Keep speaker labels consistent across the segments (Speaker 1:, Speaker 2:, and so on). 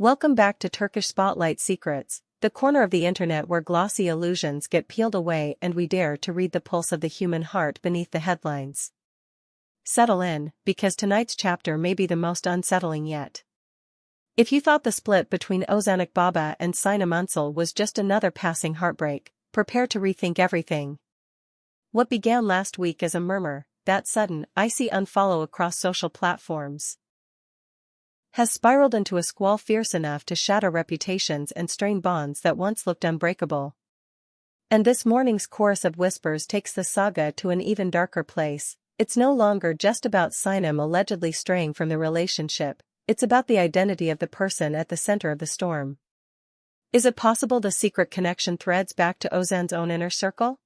Speaker 1: Welcome back to Turkish Spotlight Secrets, the corner of the internet where glossy illusions get peeled away and we dare to read the pulse of the human heart beneath the headlines. Settle in, because tonight's chapter may be the most unsettling yet. If you thought the split between Ozan Akbaba and Sinem Ünsal was just another passing heartbreak, prepare to rethink everything. What began last week as a murmur, that sudden, icy unfollow across social platforms, has spiraled into a squall fierce enough to shatter reputations and strain bonds that once looked unbreakable. And this morning's chorus of whispers takes the saga to an even darker place. It's no longer just about Sinem allegedly straying from the relationship, it's about the identity of the person at the center of the storm. Is it possible the secret connection threads back to Ozan's own inner circle?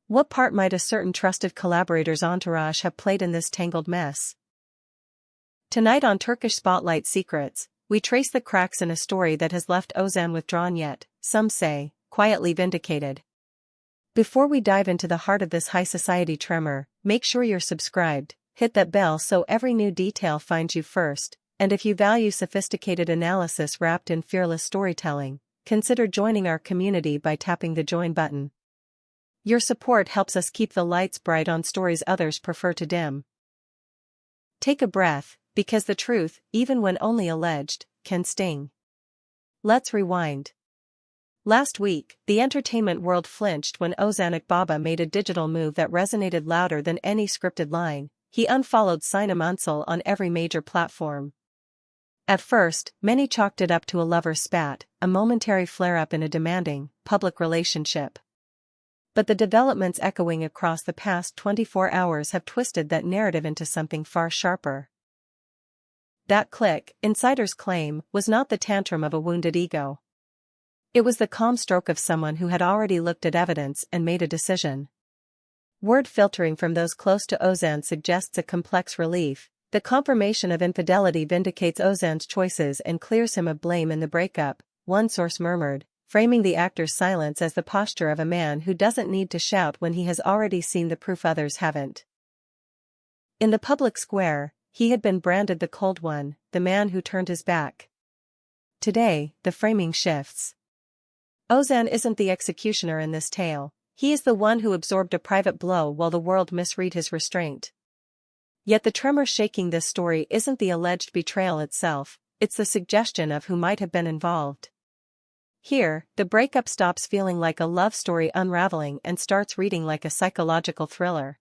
Speaker 1: What part might a certain trusted collaborator's entourage have played in this tangled mess? Tonight on Turkish Spotlight Secrets, we trace the cracks in a story that has left Ozan withdrawn yet, some say, quietly vindicated. Before we dive into the heart of this high society tremor, make sure you're subscribed, hit that bell so every new detail finds you first, and if you value sophisticated analysis wrapped in fearless storytelling, consider joining our community by tapping the join button. Your support helps us keep the lights bright on stories others prefer to dim. Take a breath, because the truth, even when only alleged, can sting. Let's rewind. Last week, the entertainment world flinched when Ozan Akbaba made a digital move that resonated louder than any scripted line. He unfollowed Sinem Ünsal on every major platform. At first, many chalked it up to a lover's spat, a momentary flare-up in a demanding, public relationship. But the developments echoing across the past 24 hours have twisted that narrative into something far sharper. That click, insiders claim, was not the tantrum of a wounded ego. It was the calm stroke of someone who had already looked at evidence and made a decision. Word filtering from those close to Ozan suggests a complex relief. The confirmation of infidelity vindicates Ozan's choices and clears him of blame in the breakup, one source murmured, framing the actor's silence as the posture of a man who doesn't need to shout when he has already seen the proof others haven't. In the public square, he had been branded the cold one, the man who turned his back. Today, the framing shifts. Ozan isn't the executioner in this tale, he is the one who absorbed a private blow while the world misread his restraint. Yet the tremor shaking this story isn't the alleged betrayal itself, it's the suggestion of who might have been involved. Here, the breakup stops feeling like a love story unraveling and starts reading like a psychological thriller.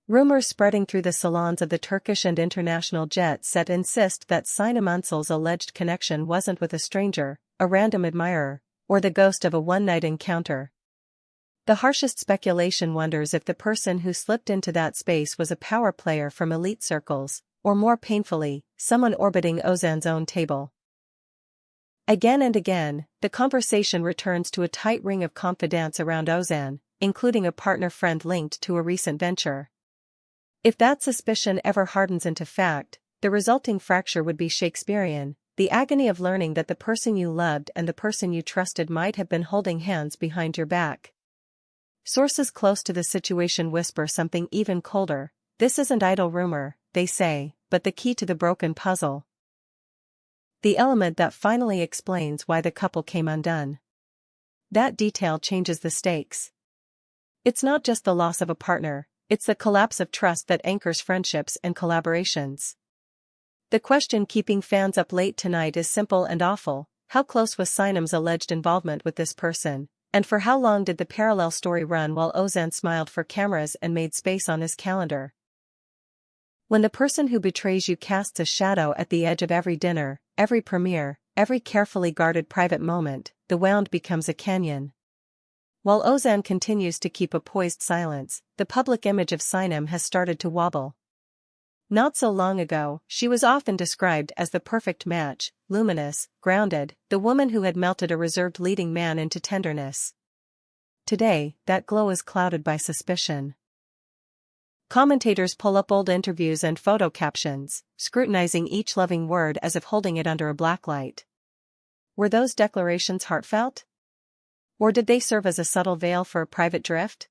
Speaker 1: Rumors spreading through the salons of the Turkish and international jet set insist that Sinem Ünsal's alleged connection wasn't with a stranger, a random admirer, or the ghost of a one-night encounter. The harshest speculation wonders if the person who slipped into that space was a power player from elite circles, or more painfully, someone orbiting Ozan's own table. Again and again, the conversation returns to a tight ring of confidants around Ozan, including a partner friend linked to a recent venture. If that suspicion ever hardens into fact, the resulting fracture would be Shakespearean, the agony of learning that the person you loved and the person you trusted might have been holding hands behind your back. Sources close to the situation whisper something even colder. This isn't idle rumor, they say, but the key to the broken puzzle. The element that finally explains why the couple came undone. That detail changes the stakes. It's not just the loss of a partner, it's the collapse of trust that anchors friendships and collaborations. The question keeping fans up late tonight is simple and awful: how close was Sinem's alleged involvement with this person, and for how long did the parallel story run while Ozan smiled for cameras and made space on his calendar? When the person who betrays you casts a shadow at the edge of every dinner, every premiere, every carefully guarded private moment, the wound becomes a canyon. While Ozan continues to keep a poised silence, the public image of Sinem has started to wobble. Not so long ago, she was often described as the perfect match, luminous, grounded, the woman who had melted a reserved leading man into tenderness. Today, that glow is clouded by suspicion. Commentators pull up old interviews and photo captions, scrutinizing each loving word as if holding it under a blacklight. Were those declarations heartfelt? Or did they serve as a subtle veil for a private drift?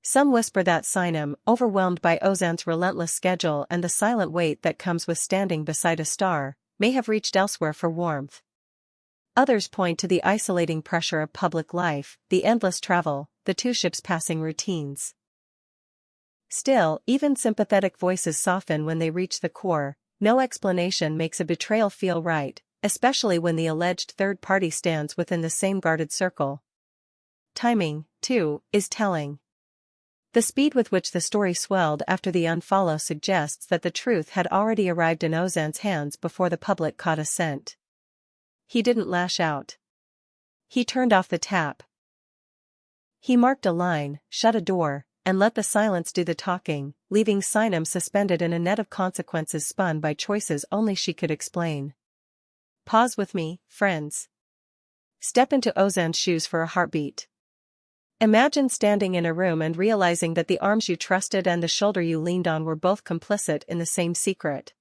Speaker 1: Some whisper that Sinem, overwhelmed by Ozan's relentless schedule and the silent weight that comes with standing beside a star, may have reached elsewhere for warmth. Others point to the isolating pressure of public life, the endless travel, the two ships passing routines. Still, even sympathetic voices soften when they reach the core. No explanation makes a betrayal feel right, especially when the alleged third party stands within the same guarded circle. Timing, too, is telling. The speed with which the story swelled after the unfollow suggests that the truth had already arrived in Ozan's hands before the public caught a scent. He didn't lash out. He turned off the tap. He marked a line, shut a door, and let the silence do the talking, leaving Sinem suspended in a net of consequences spun by choices only she could explain. Pause with me, friends. Step into Ozan's shoes for a heartbeat. Imagine standing in a room and realizing that the arms you trusted and the shoulder you leaned on were both complicit in the same secret.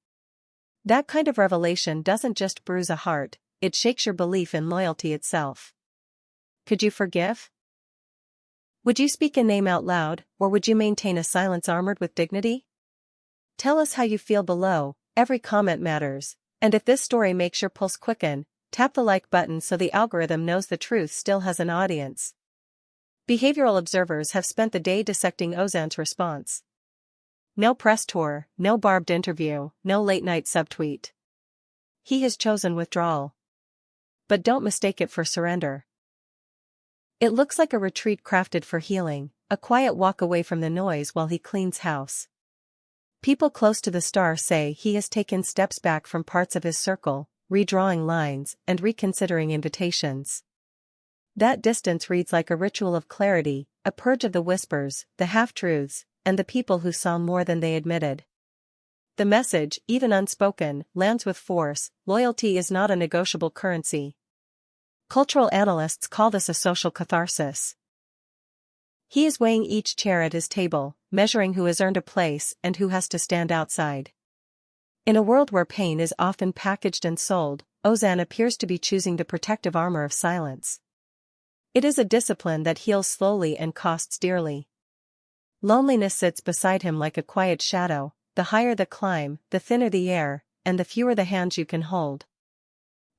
Speaker 1: That kind of revelation doesn't just bruise a heart, it shakes your belief in loyalty itself. Could you forgive? Would you speak a name out loud, or would you maintain a silence armored with dignity? Tell us how you feel below, every comment matters, and if this story makes your pulse quicken, tap the like button so the algorithm knows the truth still has an audience. Behavioral observers have spent the day dissecting Ozan's response. No press tour, no barbed interview, no late-night subtweet. He has chosen withdrawal. But don't mistake it for surrender. It looks like a retreat crafted for healing, a quiet walk away from the noise while he cleans house. People close to the star say he has taken steps back from parts of his circle, redrawing lines and reconsidering invitations. That distance reads like a ritual of clarity, a purge of the whispers, the half-truths, and the people who saw more than they admitted. The message, even unspoken, lands with force. Loyalty is not a negotiable currency. Cultural analysts call this a social catharsis. He is weighing each chair at his table, measuring who has earned a place and who has to stand outside. In a world where pain is often packaged and sold, Ozan appears to be choosing the protective armor of silence. It is a discipline that heals slowly and costs dearly. Loneliness sits beside him like a quiet shadow. The higher the climb, the thinner the air, and the fewer the hands you can hold.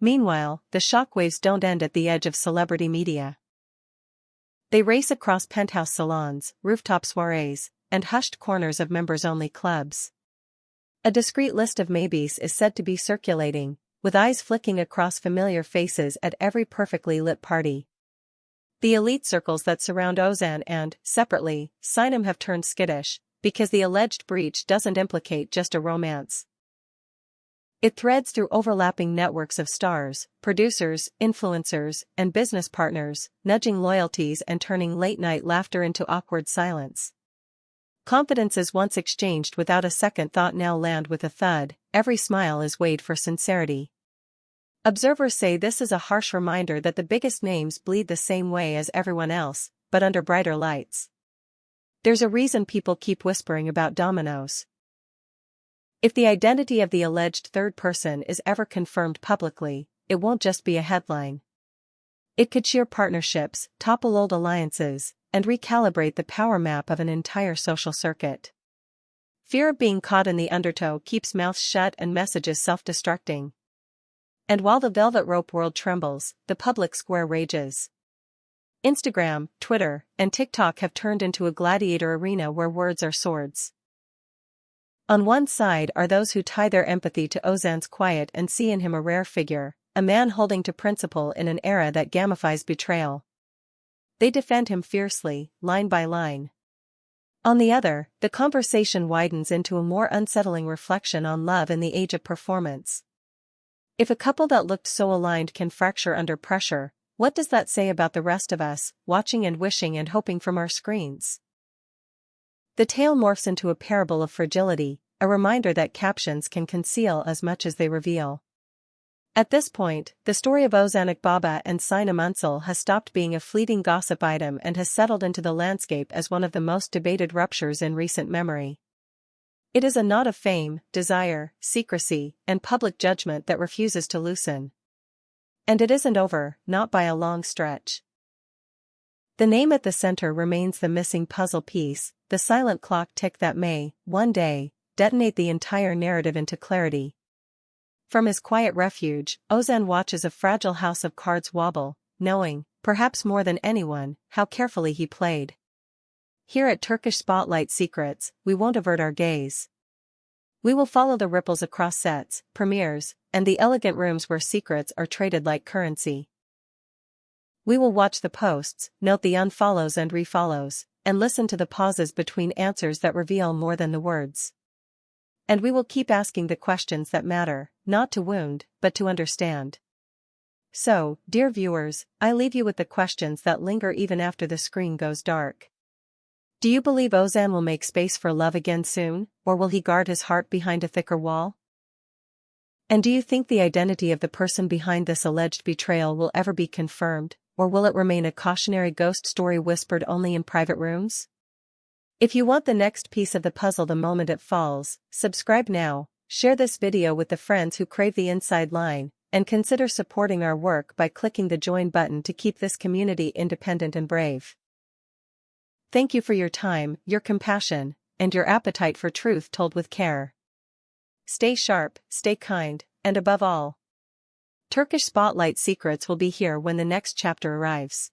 Speaker 1: Meanwhile, the shockwaves don't end at the edge of celebrity media. They race across penthouse salons, rooftop soirees, and hushed corners of members-only clubs. A discreet list of maybes is said to be circulating, with eyes flicking across familiar faces at every perfectly lit party. The elite circles that surround Ozan and, separately, Sinem have turned skittish, because the alleged breach doesn't implicate just a romance. It threads through overlapping networks of stars, producers, influencers, and business partners, nudging loyalties and turning late-night laughter into awkward silence. Confidences once exchanged without a second thought now land with a thud. Every smile is weighed for sincerity. Observers say this is a harsh reminder that the biggest names bleed the same way as everyone else, but under brighter lights. There's a reason people keep whispering about dominoes. If the identity of the alleged third person is ever confirmed publicly, it won't just be a headline. It could shear partnerships, topple old alliances, and recalibrate the power map of an entire social circuit. Fear of being caught in the undertow keeps mouths shut and messages self-destructing. And while the velvet rope world trembles, the public square rages. Instagram, Twitter, and TikTok have turned into a gladiator arena where words are swords. On one side are those who tie their empathy to Ozan's quiet and see in him a rare figure, a man holding to principle in an era that gamifies betrayal. They defend him fiercely, line by line. On the other, the conversation widens into a more unsettling reflection on love in the age of performance. If a couple that looked so aligned can fracture under pressure, what does that say about the rest of us, watching and wishing and hoping from our screens? The tale morphs into a parable of fragility, a reminder that captions can conceal as much as they reveal. At this point, the story of Ozan Akbaba and Sinem Unsal has stopped being a fleeting gossip item and has settled into the landscape as one of the most debated ruptures in recent memory. It is a knot of fame, desire, secrecy, and public judgment that refuses to loosen. And it isn't over, not by a long stretch. The name at the center remains the missing puzzle piece, the silent clock tick that may, one day, detonate the entire narrative into clarity. From his quiet refuge, Ozan watches a fragile house of cards wobble, knowing, perhaps more than anyone, how carefully he played. Here at Turkish Spotlight Secrets, we won't avert our gaze. We will follow the ripples across sets, premieres, and the elegant rooms where secrets are traded like currency. We will watch the posts, note the unfollows and refollows, and listen to the pauses between answers that reveal more than the words. And we will keep asking the questions that matter, not to wound, but to understand. So, dear viewers, I leave you with the questions that linger even after the screen goes dark. Do you believe Ozan will make space for love again soon, or will he guard his heart behind a thicker wall? And do you think the identity of the person behind this alleged betrayal will ever be confirmed, or will it remain a cautionary ghost story whispered only in private rooms? If you want the next piece of the puzzle the moment it falls, subscribe now, share this video with the friends who crave the inside line, and consider supporting our work by clicking the join button to keep this community independent and brave. Thank you for your time, your compassion, and your appetite for truth told with care. Stay sharp, stay kind, and above all, Turkish Spotlight Secrets will be here when the next chapter arrives.